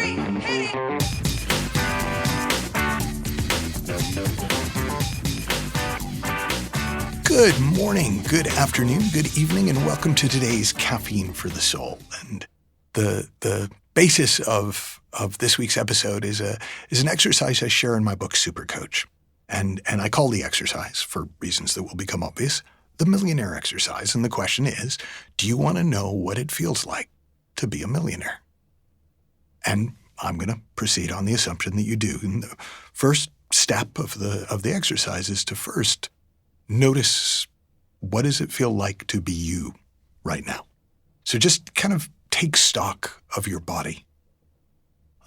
Good morning, good afternoon, good evening, and welcome to today's Caffeine for the Soul. And the basis of this week's episode is an exercise I share in my book, Supercoach. And I call the exercise, for reasons that will become obvious, the Millionaire exercise. And the question is, do you want to know what it feels like to be a millionaire? And I'm going to proceed on the assumption that you do. And the first step of the exercise is to first notice, what does it feel like to be you right now? So just kind of take stock of your body.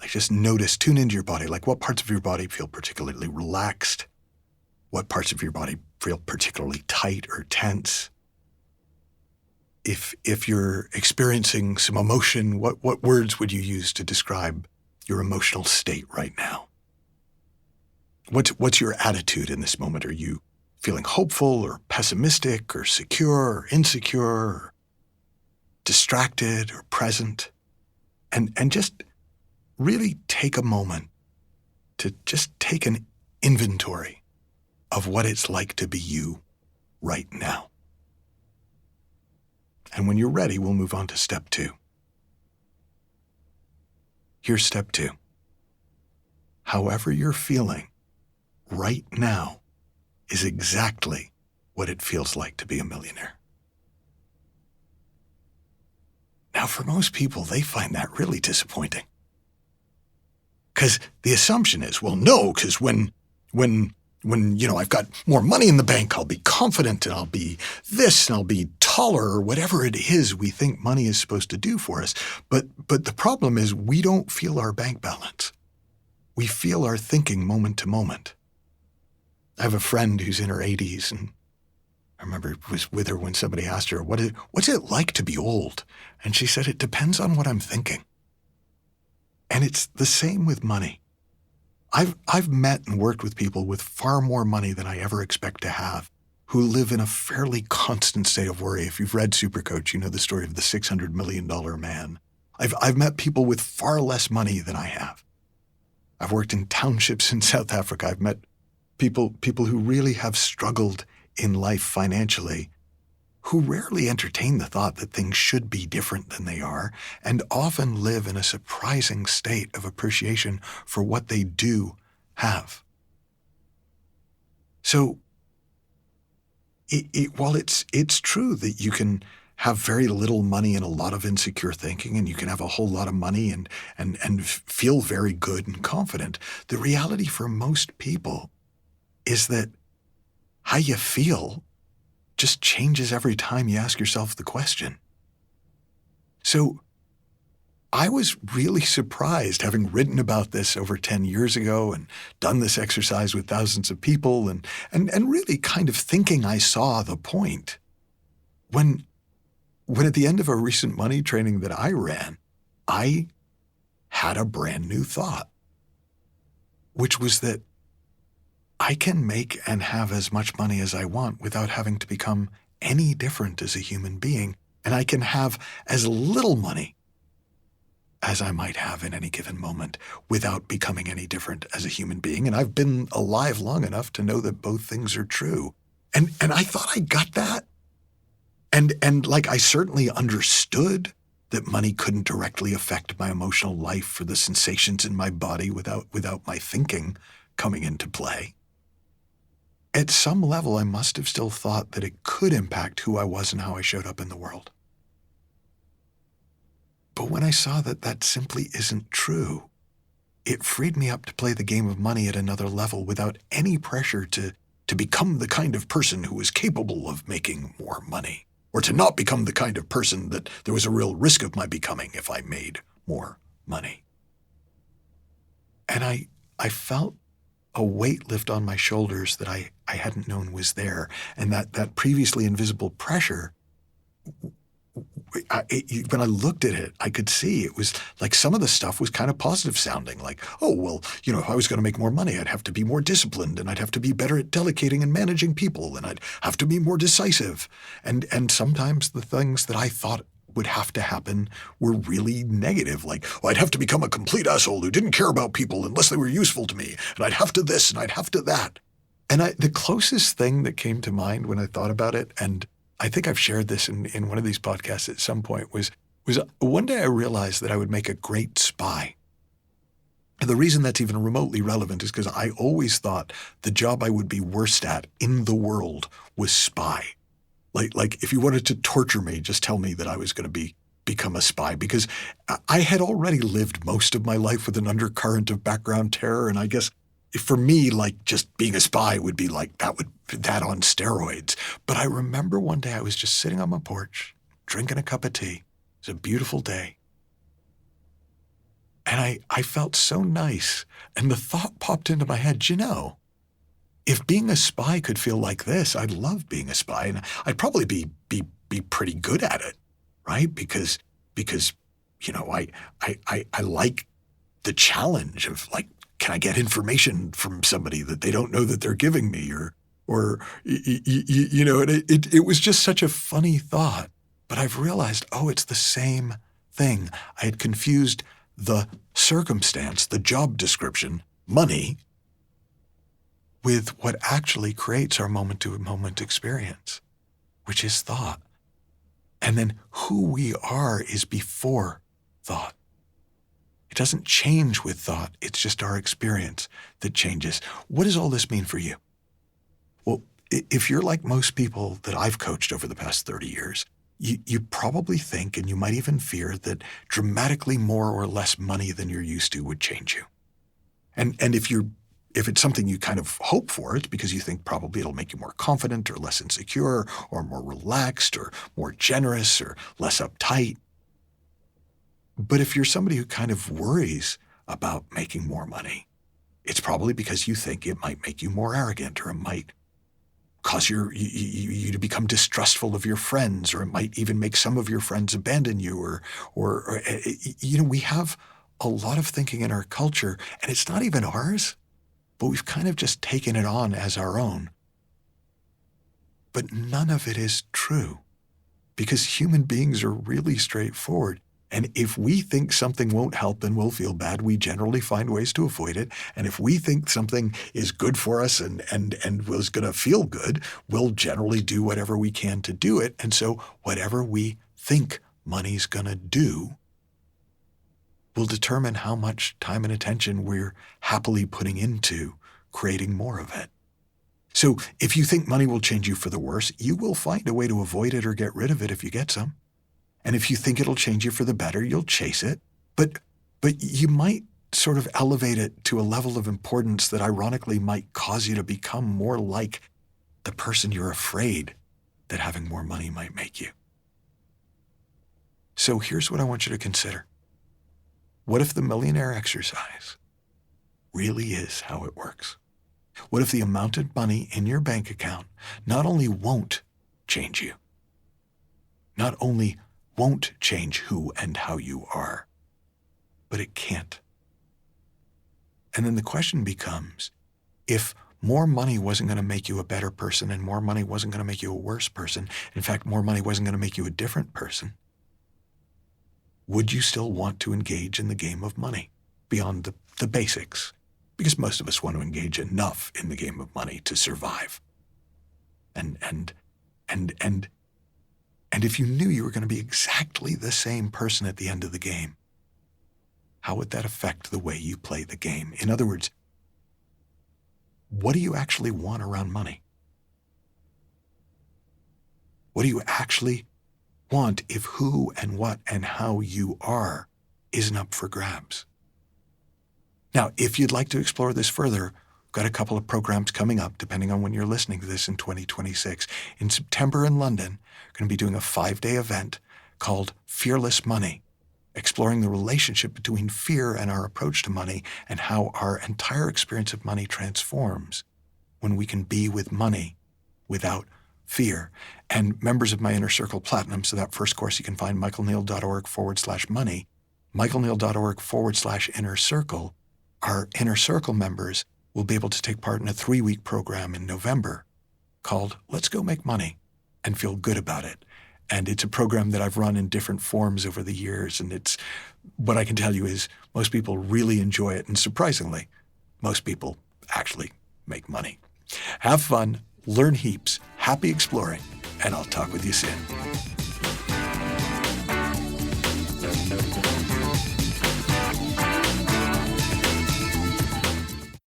Like just notice, tune into your body. Like what parts of your body feel particularly relaxed? What parts of your body feel particularly tight or tense? If you're experiencing some emotion, what words would you use to describe your emotional state right now? What's your attitude in this moment? Are you feeling hopeful or pessimistic or secure or insecure or distracted or present? And just really take a moment to just take an inventory of what it's like to be you right now. And when you're ready, we'll move on to step 2. Here's step 2. However you're feeling right now is exactly what it feels like to be a millionaire. Now, for most people, they find that really disappointing. Because the assumption is, well, no, because when I've got more money in the bank, I'll be confident and I'll be this and I'll be taller or whatever it is we think money is supposed to do for us. But the problem is we don't feel our bank balance. We feel our thinking moment to moment. I have a friend who's in her 80s, and I remember I was with her when somebody asked her, what's it like to be old? And she said, it depends on what I'm thinking. And it's the same with money. I've met and worked with people with far more money than I ever expect to have, who live in a fairly constant state of worry. If you've read Supercoach, you know the story of the $600 million man. I've met people with far less money than I have. I've worked in townships in South Africa. I've met people who really have struggled in life financially, who rarely entertain the thought that things should be different than they are, and often live in a surprising state of appreciation for what they do have. So, while it's true that you can have very little money and a lot of insecure thinking, and you can have a whole lot of money and feel very good and confident, the reality for most people is that how you feel just changes every time you ask yourself the question. So I was really surprised, having written about this over 10 years ago and done this exercise with thousands of people and really kind of thinking I saw the point, when at the end of a recent money training that I ran, I had a brand new thought, which was that I can make and have as much money as I want without having to become any different as a human being, and I can have as little money as I might have in any given moment without becoming any different as a human being. And I've been alive long enough to know that both things are true. And I thought I got that. And like I certainly understood that money couldn't directly affect my emotional life for the sensations in my body without my thinking coming into play. At some level, I must have still thought that it could impact who I was and how I showed up in the world. But when I saw that that simply isn't true, it freed me up to play the game of money at another level without any pressure to become the kind of person who was capable of making more money, or to not become the kind of person that there was a real risk of my becoming if I made more money. And I felt a weight lift on my shoulders that I hadn't known was there. And that previously invisible pressure, when I looked at it, I could see it was like some of the stuff was kind of positive sounding, like, oh, well, if I was going to make more money, I'd have to be more disciplined, and I'd have to be better at delegating and managing people, and I'd have to be more decisive. And sometimes the things that I thought would have to happen were really negative. Like, oh, I'd have to become a complete asshole who didn't care about people unless they were useful to me. And I'd have to this and I'd have to that. And the closest thing that came to mind when I thought about it, and I think I've shared this in one of these podcasts at some point, was one day I realized that I would make a great spy. And the reason that's even remotely relevant is because I always thought the job I would be worst at in the world was spy. Like if you wanted to torture me, just tell me that I was going to become a spy, because I had already lived most of my life with an undercurrent of background terror. And I guess for me, like, just being a spy would be like that on steroids. But I remember one day I was just sitting on my porch, drinking a cup of tea. It was a beautiful day. And I felt so nice. And the thought popped into my head, if being a spy could feel like this, I'd love being a spy. And I'd probably be pretty good at it, right? Because I like the challenge of, like, can I get information from somebody that they don't know that they're giving me? It was just such a funny thought. But I've realized, it's the same thing. I had confused the circumstance, the job description, money, with what actually creates our moment-to-moment experience, which is thought. And then who we are is before thought. It doesn't change with thought. It's just our experience that changes. What does all this mean for you? Well, if you're like most people that I've coached over the past 30 years, you probably think, and you might even fear, that dramatically more or less money than you're used to would change you. And if it's something you kind of hope for, it's because you think probably it'll make you more confident or less insecure or more relaxed or more generous or less uptight. But if you're somebody who kind of worries about making more money, it's probably because you think it might make you more arrogant, or it might cause you to become distrustful of your friends, or it might even make some of your friends abandon you, or we have a lot of thinking in our culture, and it's not even ours, but we've kind of just taken it on as our own. But none of it is true, because human beings are really straightforward. And if we think something won't help and we'll feel bad, we generally find ways to avoid it. And if we think something is good for us and was going to feel good, we'll generally do whatever we can to do it. And so whatever we think money's going to do will determine how much time and attention we're happily putting into creating more of it. So if you think money will change you for the worse, you will find a way to avoid it or get rid of it if you get some. And if you think it'll change you for the better, you'll chase it. But you might sort of elevate it to a level of importance that ironically might cause you to become more like the person you're afraid that having more money might make you. So here's what I want you to consider. What if the millionaire exercise really is how it works? What if the amount of money in your bank account not only won't change you, not only won't change who and how you are, but it can't? And then the question becomes, if more money wasn't going to make you a better person, and more money wasn't going to make you a worse person, in fact, more money wasn't going to make you a different person, would you still want to engage in the game of money beyond the basics? Because most of us want to engage enough in the game of money to survive. And if you knew you were going to be exactly the same person at the end of the game, how would that affect the way you play the game? In other words, what do you actually want around money? What do you actually want if who and what and how you are isn't up for grabs? Now, if you'd like to explore this further, got a couple of programs coming up, depending on when you're listening to this, in 2026. In September in London, we're going to be doing a 5-day event called Fearless Money, exploring the relationship between fear and our approach to money, and how our entire experience of money transforms when we can be with money without fear. And members of my Inner Circle Platinum, so that first course you can find michaelneill.org/money, michaelneill.org/inner circle, our Inner Circle members will be able to take part in a 3-week program in November called Let's Go Make Money and Feel Good About It. And it's a program that I've run in different forms over the years. And it's what I can tell you is most people really enjoy it. And surprisingly, most people actually make money. Have fun, learn heaps, happy exploring, and I'll talk with you soon.